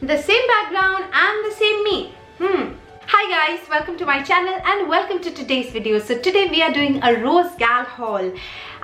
The same background and the same me. Hi guys, welcome to my channel and welcome to today's video. So today we are doing a Rosegal haul.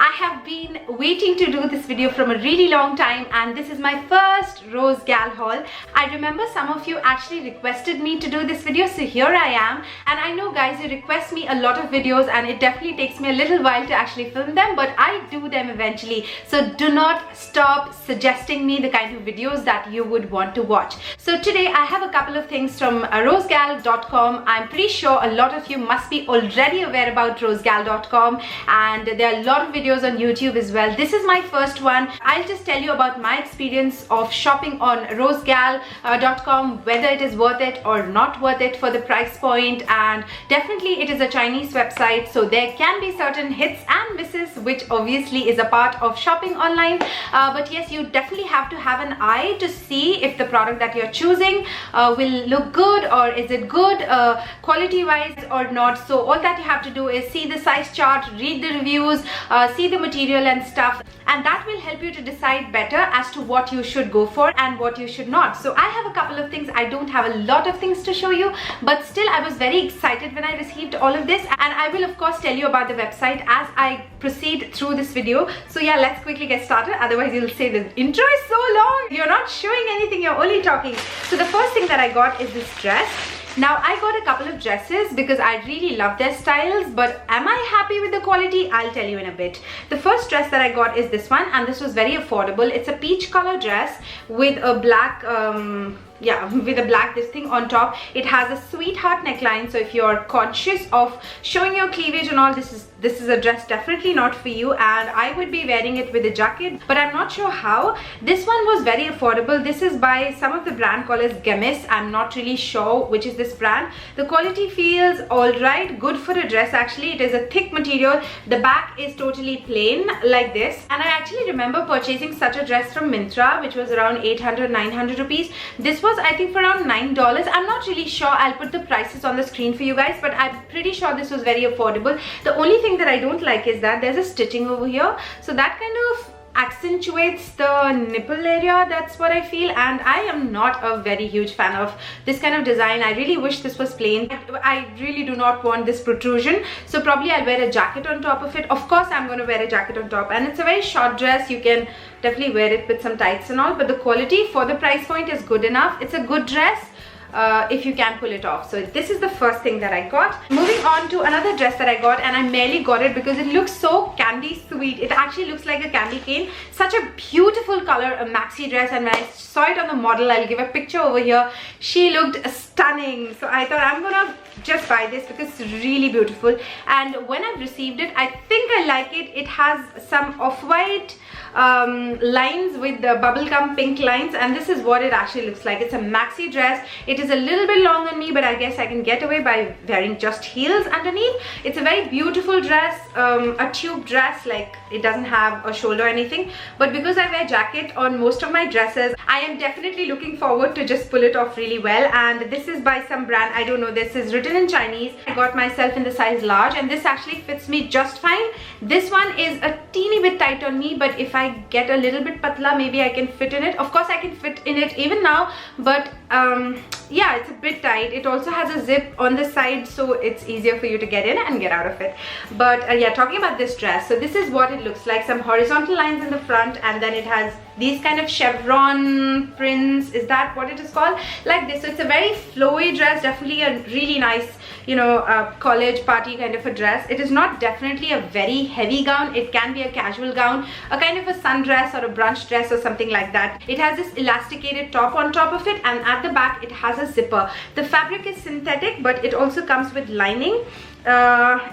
I have been waiting to do this video from a really long time and this is my first Rosegal haul. I remember some of you actually requested me to do this video, so here I am. And I know guys, you request me a lot of videos and it definitely takes me a little while to actually film them, but I do them eventually. So do not stop suggesting me the kind of videos that you would want to watch. So today I have a couple of things from rosegal.com. I'm pretty sure a lot of you must be already aware about rosegal.com and there are a lot of videos on YouTube as well. This is my first one. I'll just tell you about my experience of shopping on rosegal.com, whether it is worth it or not worth it for the price point. And definitely it is a Chinese website, so there can be certain hits and misses, which obviously is a part of shopping online. But yes, you definitely have to have an eye to see if the product that you're choosing will look good, or is it good quality wise or not. So all that you have to do is see the size chart, read the reviews, see the material and stuff, and that will help you to decide better as to what you should go for and what you should not. So I have a couple of things. I don't have a lot of things to show you, but still I was very excited when I received all of this, and I will of course tell you about the website as I proceed through this video. So yeah, let's quickly get started, otherwise you'll say the intro is so long, you're not showing anything, you're only talking. So the first thing that I got is this dress. Now I got a couple of dresses because I really love their styles, but am I happy with the quality? I'll tell you in a bit. The first dress that I got is this one, and this was very affordable. It's a peach color dress with a black this thing on top. It has a sweetheart neckline, so if you're conscious of showing your cleavage and all, this is a dress definitely not for you, and I would be wearing it with a jacket, but I'm not sure how. This one was very affordable. This is by some of the brand called as Gemis. I'm not really sure which is this brand. The quality feels alright, good for a dress actually. It is a thick material. The back is totally plain like this, and I actually remember purchasing such a dress from Myntra, which was around 800-900 rupees. This was I think for around $9. I'm not really sure. I'll put the prices on the screen for you guys, but I'm pretty sure this was very affordable. The only thing that I don't like is that there's a stitching over here, so that kind of accentuates the nipple area. That's what I feel, and I am not a very huge fan of this kind of design. I really wish this was plain. I really do not want this protrusion, so probably I'll wear a jacket on top of it. Of course I'm going to wear a jacket on top, and it's a very short dress. You can definitely wear it with some tights and all, but the quality for the price point is good enough. It's a good dress if you can pull it off. So this is the first thing that I got. Moving on to another dress that I got, and I merely got it because it looks so candy sweet. It actually looks like a candy cane. Such a beautiful color, a maxi dress, and when I saw it on the model, I'll give a picture over here, she looked stunning. So I thought I'm gonna just buy this because it's really beautiful, and when I've received it, I think I like it. It has some off-white lines with the bubblegum pink lines, and this is what it actually looks like. It's a maxi dress. It is a little bit long on me, but I guess I can get away by wearing just heels underneath. It's a very beautiful dress, a tube dress, like it doesn't have a shoulder or anything, but because I wear jacket on most of my dresses, I am definitely looking forward to just pull it off really well. And this is by some brand, I don't know, this is written in Chinese. I got myself in the size large, and this actually fits me just fine. This one is a teeny bit tight on me, but if I get a little bit patla, maybe I can fit in it. Of course I can fit in it even now, but yeah, it's a bit tight. It also has a zip on the side, so it's easier for you to get in and get out of it. But yeah, talking about this dress, so this is what it looks like. Some horizontal lines in the front, and then it has these kind of chevron prints. Is that what it is called? Like this. So it's a very flowy dress, definitely a really nice, you know, college party kind of a dress. It is not definitely a very heavy gown. It can be a casual gown, a kind of a sundress or a brunch dress or something like that. It has this elasticated top on top of it, and at the back it has a zipper. The fabric is synthetic, but it also comes with lining.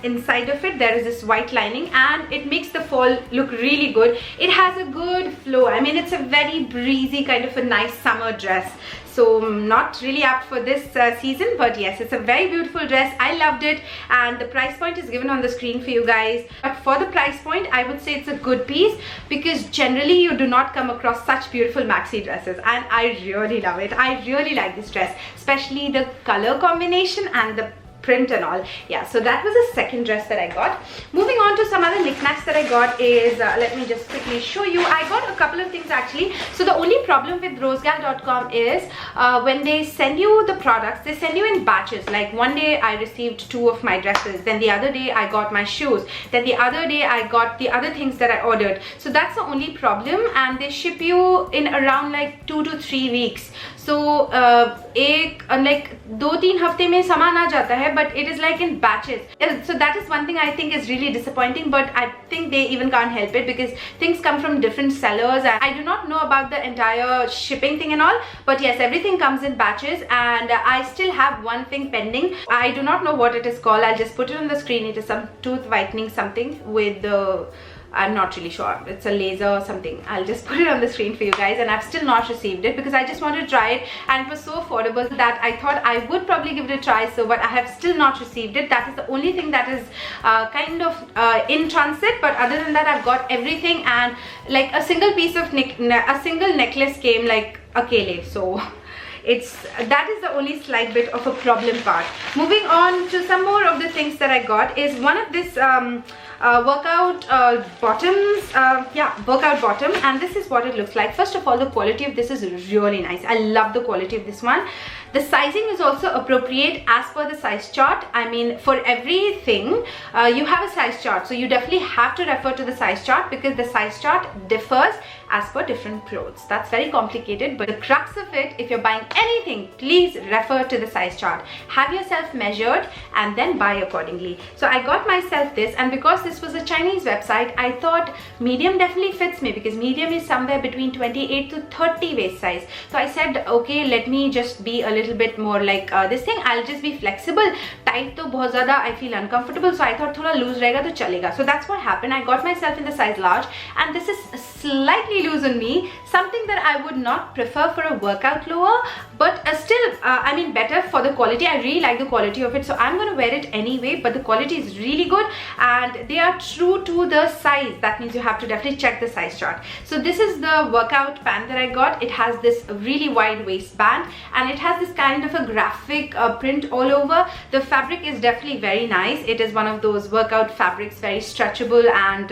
Inside of it there is this white lining, and it makes the fall look really good. It has a good flow. I mean, it's a very breezy kind of a nice summer dress, so not really apt for this season, but yes, it's a very beautiful dress. I loved it, and the price point is given on the screen for you guys. But for the price point, I would say it's a good piece, because generally you do not come across such beautiful maxi dresses, and I really love it. I really like this dress, especially the color combination and the print and all. Yeah, so that was the second dress that I got. Moving on to some other knickknacks that I got is, let me just quickly show you. I got a couple of things actually. So the only problem with rosegal.com is when they send you the products, they send you in batches. Like one day I received 2 of my dresses, then the other day I got my shoes, then the other day I got the other things that I ordered. So that's the only problem, and they ship you in around like 2 to 3 weeks. So like 2-3 हफ्ते में सामान आ जाता है, but it is like in batches. So that is one thing I think is really disappointing, but I think they even can't help it because things come from different sellers. I do not know about the entire shipping thing and all, but yes, everything comes in batches, and I still have one thing pending. I do not know what it is called. I'll just put it on the screen. It is some tooth whitening something with the I'm not really sure. It's a laser or something. I'll just put it on the screen for you guys, and I've still not received it because I just wanted to try it, and it was so affordable that I thought I would probably give it a try. So, but I have still not received it. That is the only thing that is kind of in transit. But other than that, I've got everything, and like a single piece of a single necklace came like akele. So that is the only slight bit of a problem part. Moving on to some more of the things that I got is one of this workout bottoms, workout bottom, and this is what it looks like. First of all, the quality of this is really nice. I love the quality of this one. The sizing is also appropriate as per the size chart. I mean, for everything you have a size chart, so you definitely have to refer to the size chart because the size chart differs as per different clothes. That's very complicated, but the crux of it, if you're buying anything, please refer to the size chart. Have yourself measured and then buy accordingly. So I got myself this, and because this was a Chinese website, I thought medium definitely fits me because medium is somewhere between 28 to 30 waist size. So I said, okay, let me just be a little bit more like this thing. I'll just be flexible. Tight to bahut zyada I feel uncomfortable, so I thought thoda loose rahega to chalega. So that's what happened. I got myself in the size large, and this is slightly loose on me, something that I would not prefer for a workout lower, but still I mean better for the quality. I really like the quality of it, so I'm going to wear it anyway, but the quality is really good and they are true to the size. That means you have to definitely check the size chart. So this is the workout pant that I got. It has this really wide waistband, and it has this kind of a graphic print all over. The fabric is definitely very nice. It is one of those workout fabrics, very stretchable, and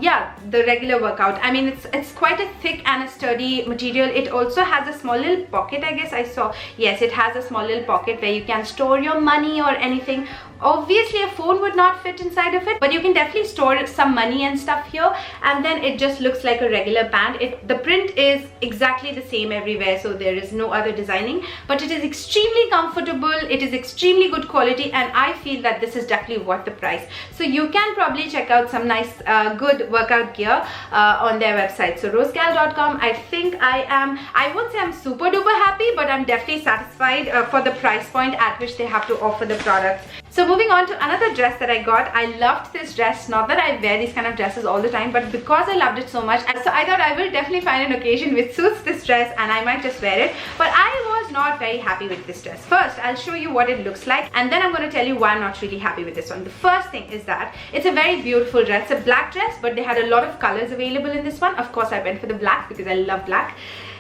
yeah, the regular workout. I mean, it's quite a thick and a sturdy material. It also has a small little pocket, I guess I saw. Yes, it has a small little pocket where you can store your money or anything. Obviously a phone would not fit inside of it, but you can definitely store some money and stuff here, and then it just looks like a regular pant. The print is exactly the same everywhere, so there is no other designing, but it is extremely comfortable. It is extremely good quality, and I feel that this is definitely worth the price. So you can probably check out some nice good workout gear on their website. So rosegal.com, I think I won't say I'm super duper happy, but I'm definitely satisfied for the price point at which they have to offer the products. So moving on to another dress that I got. I loved this dress. Not that I wear these kind of dresses all the time, but because I loved it so much, so I thought I will definitely find an occasion which suits this dress and I might just wear it. But I was not very happy with this dress. First, I'll show you what it looks like, and then I'm going to tell you why I'm not really happy with this one. The first thing is that it's a very beautiful dress. It's a black dress, but they had a lot of colors available in this one. Of course, I went for the black because I love black.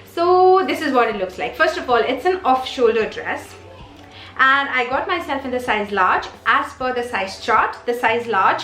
So this is what it looks like. First of all, it's an off-shoulder dress, and I got myself in the size large. As per the size chart, the size large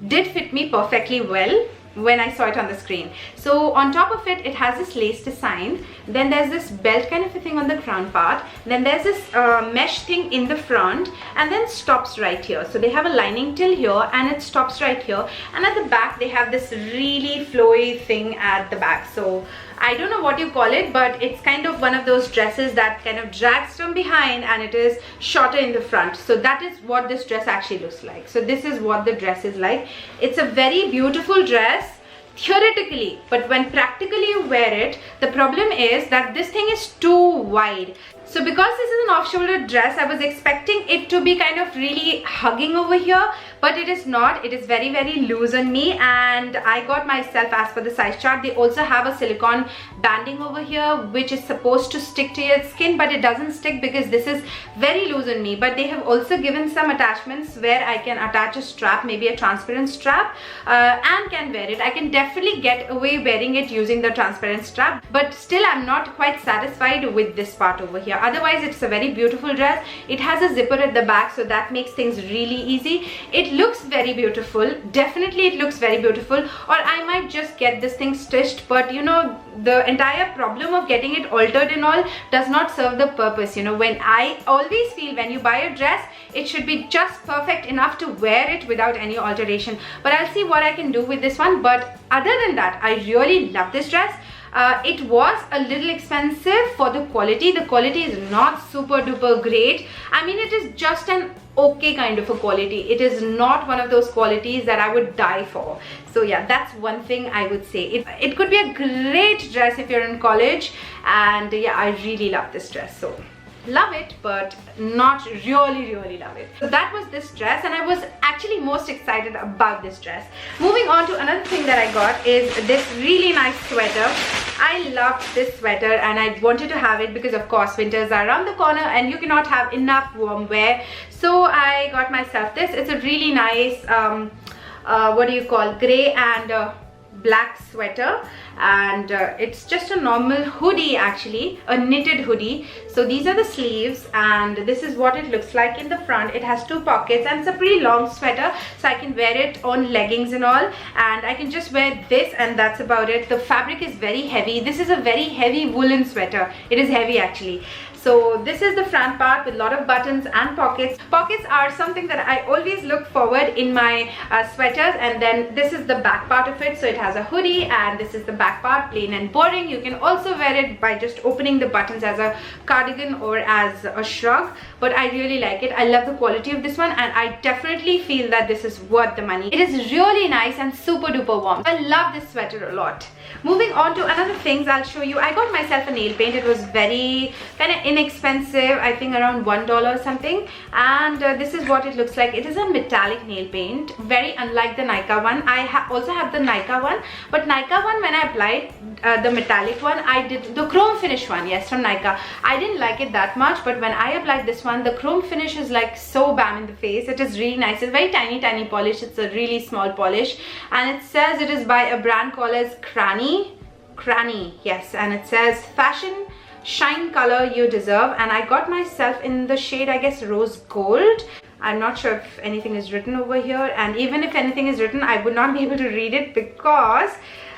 did fit me perfectly well when I saw it on the screen. So on top of it, it has this lace design. Then there's this belt kind of a thing on the crown part. Then there's this mesh thing in the front, and then stops right here. So they have a lining till here, and it stops right here. And at the back, they have this really flowy thing at the back. So I don't know what you call it, but it's kind of one of those dresses that kind of drags from behind and it is shorter in the front. So that is what this dress actually looks like. So this is what the dress is like. It's a very beautiful dress theoretically, but when practically you wear it, the problem is that this thing is too wide. So because this is an off-shoulder dress, I was expecting it to be kind of really hugging over here, but it is not. It is very, very loose on me, and I got myself as per the size chart. They also have a silicone banding over here, which is supposed to stick to your skin, but it doesn't stick because this is very loose on me. But they have also given some attachments where I can attach a strap, maybe a transparent strap, and can wear it. I can definitely get away wearing it using the transparent strap, but still I'm not quite satisfied with with this part over here. Otherwise, it's a very beautiful dress. It has a zipper at the back, so that makes things really easy. It looks very beautiful. Definitely it looks very beautiful. Or I might just get this thing stitched, but you know, the entire problem of getting it altered and all does not serve the purpose. You know, when I always feel when you buy a dress, it should be just perfect enough to wear it without any alteration. But I'll see what I can do with this one. But other than that, I really love this dress. It was a little expensive for the quality. The quality is not super duper great. I mean, it is just an okay kind of a quality. It is not one of those qualities that I would die for. So yeah, that's one thing I would say. It could be a great dress if you're in college, and yeah, I really love this dress. So love it, but not really love it. So that was this dress, and I was actually most excited about this dress. Moving on to another thing that I got is this really nice sweater. I loved this sweater and I wanted to have it because of course winters are around the corner and you cannot have enough warm wear. So I got myself this. It's a really nice what do you call, gray and black sweater, and it's just a normal hoodie, actually a knitted hoodie. So these are the sleeves, and this is what it looks like in the front. It has two pockets and it's a pretty long sweater, so I can wear it on leggings and all, and I can just wear this and that's about it. The fabric is very heavy. This is a very heavy woolen sweater. It is heavy actually. So this is the front part with a lot of buttons and pockets. Pockets are something that I always look forward in my sweaters. And then this is the back part of it. So it has a hoodie, and this is the back part, plain and boring. You can also wear it by just opening the buttons as a cardigan or as a shrug. But I really like it. I love the quality of this one, and I definitely feel that this is worth the money. It is really nice and super duper warm. I love this sweater a lot. Moving on to another things I'll show you. I got myself a nail paint. It was very kind of inexpensive, I think around $1 or something, and this is what it looks like. It is a metallic nail paint, very unlike the Nykaa one. I also have the Nykaa one, but Nykaa one, when I applied the metallic one, I did the chrome finish one, yes, from Nykaa. I didn't like it that much, but when I applied this one, the chrome finish is like so bam in the face. It is really nice. It's very tiny polish. It's a really small polish, and it says it is by a brand called as Cranny, yes, and it says fashion shine color you deserve, and I got myself in the shade, I guess, rose gold. I'm not sure if anything is written over here, and even if anything is written, I would not be able to read it because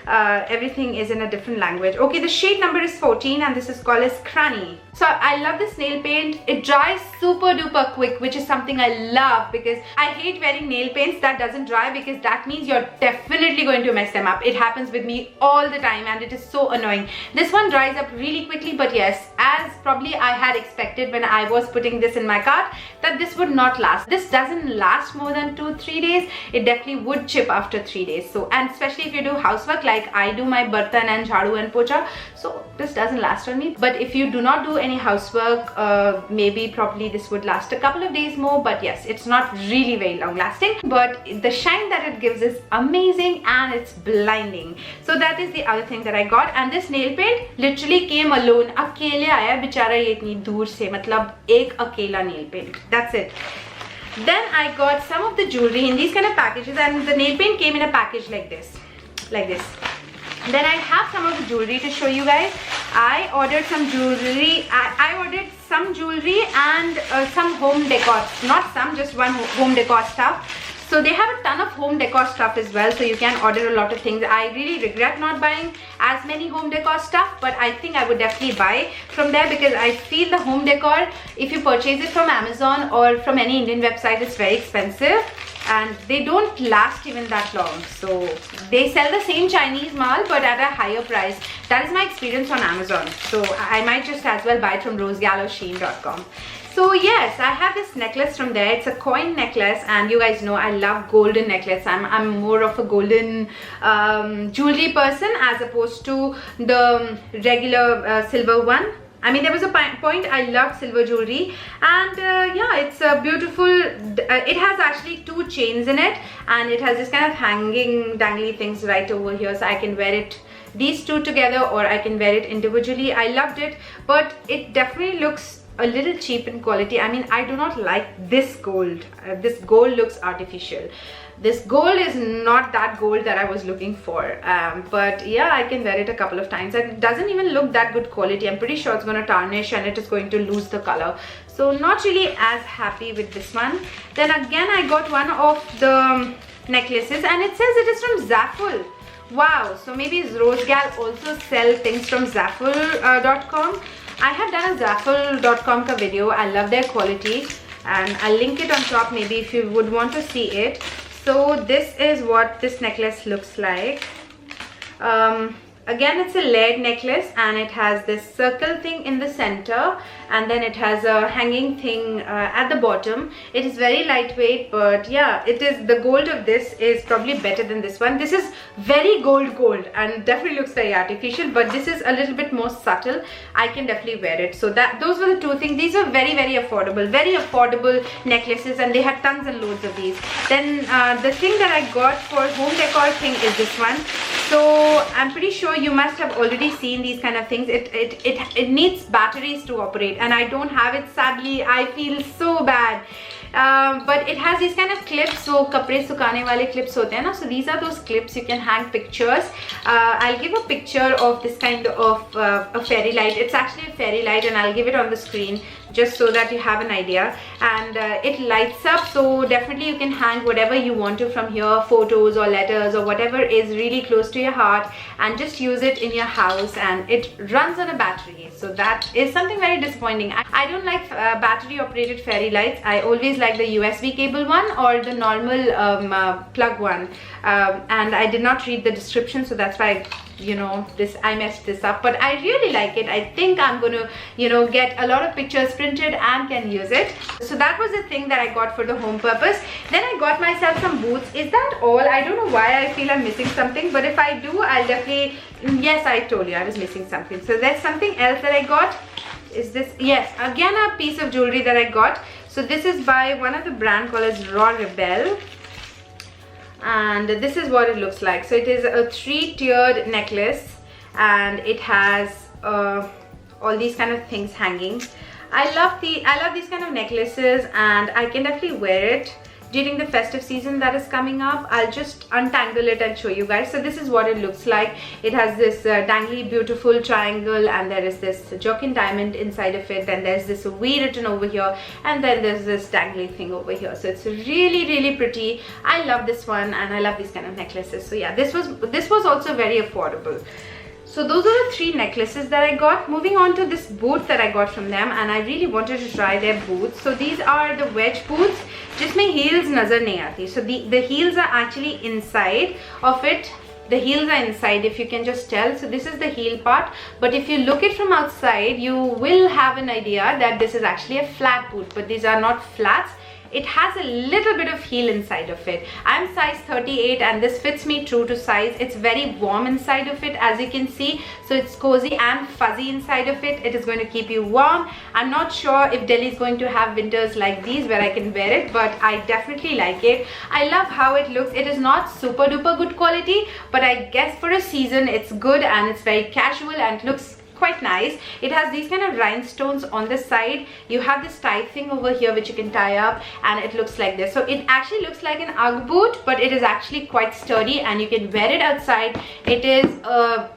everything is in a different language. Okay, the shade number is 14 and this is called as Cranny. So I love this nail paint. It dries super duper quick, which is something I love because I hate wearing nail paints that doesn't dry, because that means you're definitely going to mess them up. It happens with me all the time and it is so annoying. This one dries up really quickly, but yes, as probably I had expected when I was putting this in my cart, that this would not last. This doesn't last more than 2-3 days. It definitely would chip after 3 days. So, and especially if you do housework like I do my bartan and jhadu and pocha, so this doesn't last on me. But if you do not do any housework, maybe probably this would last a couple of days more, but yes, it's not really very long lasting, but the shine that it gives is amazing and it's blinding. So that is the other thing that I got, and this nail paint literally came alone. Akele aaya bichara ye itni dur se, matlab ek akela nail paint, that's it. Then I got some of the jewelry in these kind of packages, and the nail paint came in a package like this. Then I have some of the jewelry to show you guys. I ordered some jewelry. I ordered some jewelry and some home decor. Not some, just one home decor stuff. So they have a ton of home decor stuff as well, so you can order a lot of things. I really regret not buying as many home decor stuff, but I think I would definitely buy from there because I feel the home decor, if you purchase it from Amazon or from any Indian website, it's very expensive and they don't last even that long. So they sell the same Chinese mal but at a higher price. That is my experience on Amazon. So I might just as well buy it from Rosegal or Shein.com. So yes, I have this necklace from there. It's a coin necklace, and you guys know I love golden necklace. I'm more of a golden jewelry person as opposed to the regular silver one. I mean, there was a point I loved silver jewelry, and yeah, it's a beautiful, it has actually 2 chains in it, and it has this kind of hanging dangly things right over here, so I can wear it, these two together, or I can wear it individually. I loved it, but it definitely looks a little cheap in quality. I mean, I do not like this gold. This gold looks artificial. This gold is not that gold that I was looking for, but yeah, I can wear it a couple of times and it doesn't even look that good quality. I'm pretty sure it's going to tarnish and it is going to lose the color, so not really as happy with this one. Then again, I got one of the necklaces and it says it is from Zaful. Wow, so maybe Rosegal also sell things from Zaful.com. I have done a Zaful.com video. I love their quality and I'll link it on top maybe if you would want to see it. So this is what this necklace looks like. Again, it's a layered necklace and it has this circle thing in the center and then it has a hanging thing at the bottom. It is very lightweight, but yeah, it is, the gold of this is probably better than this one. This is very gold and definitely looks very artificial, but this is a little bit more subtle. I can definitely wear it. So that, those were the two things. These are very affordable necklaces and they had tons and loads of these. Then the thing that I got for home decor thing is this one. So I'm pretty sure you must have already seen these kind of things. It needs batteries to operate and I don't have it, sadly. I feel so bad. But it has these kind of clips, so kapde sukane wale clips hote hain na, so these are those clips. You can hang pictures. I'll give a picture of this kind of a fairy light. It's actually a fairy light and I'll give it on the screen just so that you have an idea. And it lights up, so definitely you can hang whatever you want to from here, photos or letters or whatever is really close to your heart, and just use it in your house. And it runs on a battery, so that is something very disappointing. I don't like battery operated fairy lights. I always like the USB cable one or the normal plug one, and I did not read the description, so that's why I messed this up. But I really like it. I think I'm gonna get a lot of pictures printed and can use it. So that was the thing that I got for the home purpose. Then I got myself some boots. Is that all? I don't know why I feel I'm missing something, but if I do, I'll definitely, yes, I told you I was missing something. So there's something else that I got. Is this, yes, again a piece of jewelry that I got. So this is by one of the brand called as Rosegal, and this is what it looks like. So it is a 3-tiered necklace and it has all these kind of things hanging. I love these kind of necklaces and I can definitely wear it during the festive season that is coming up. I'll just untangle it and show you guys. So this is what it looks like. It has this dangly beautiful triangle and there is this jokin diamond inside of it. Then there's this V written over here and then there's this dangly thing over here. So it's really pretty. I love this one and I love these kind of necklaces. So yeah, this was also very affordable. So those are the 3 necklaces that I got. Moving on to this boot that I got from them, and I really wanted to try their boots. So these are the wedge boots. Jisme heels nazar nahi aati. So the heels are actually inside of it. The heels are inside, if you can just tell. So this is the heel part, but if you look it from outside, you will have an idea that this is actually a flat boot, but these are not flats. It has a little bit of heel inside of it. I'm size 38 and this fits me true to size. It's very warm inside of it, as you can see. So it's cozy and fuzzy inside of it. It is going to keep you warm. I'm not sure if Delhi is going to have winters like these where I can wear it, but I definitely like it. I love how it looks. It is not super duper good quality, but I guess for a season it's good and it's very casual and it looks quite nice. It has these kind of rhinestones on the side. You have this tie thing over here which you can tie up and it looks like this. So it actually looks like an Ugg boot, but it is actually quite sturdy and you can wear it outside. It is a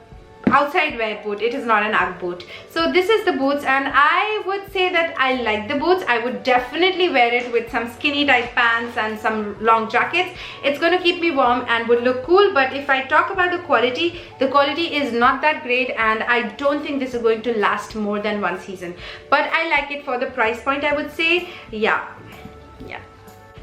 outside wear boot. It is not an Ugg boot. So this is the boots and I would say that I like the boots. I would definitely wear it with some skinny tight pants and some long jackets. It's going to keep me warm and would look cool. But if I talk about the quality is not that great and I don't think this is going to last more than one season. But I like it for the price point, I would say. Yeah.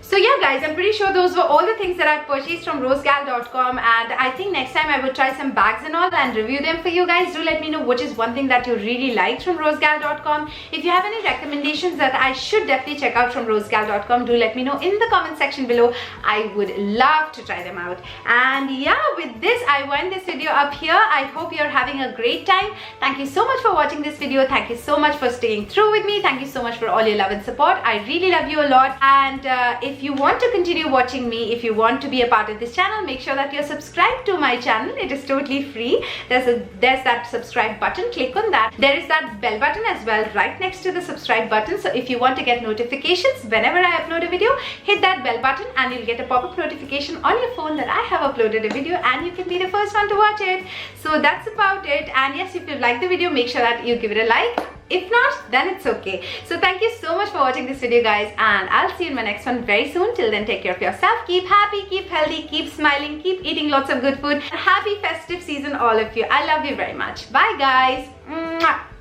So yeah guys, I'm pretty sure those were all the things that I purchased from Rosegal.com, and I think next time I would try some bags and all and review them for you guys. Do let me know which is one thing that you really liked from Rosegal.com. If you have any recommendations that I should definitely check out from Rosegal.com, do let me know in the comment section below. I would love to try them out. And yeah, with this I wind this video up here. I hope you're having a great time. Thank you so much for watching this video. Thank you so much for staying through with me. Thank you so much for all your love and support. I really love you a lot. And if if you want to continue watching me, if you want to be a part of this channel, make sure that you're subscribed to my channel. It is totally free. There's that subscribe button. Click on that. There is that bell button as well right next to the subscribe button. So if you want to get notifications whenever I upload a video, hit that bell button and you'll get a pop-up notification on your phone that I have uploaded a video and you can be the first one to watch it. So that's about it. And yes, if you like the video, make sure that you give it a like. If not, then it's okay. So thank you so much for watching this video, guys, and I'll see you in my next one very soon. Till then, take care of yourself, keep happy, keep healthy, keep smiling, keep eating lots of good food. Happy festive season, all of you. I love you very much. Bye, guys. Mwah.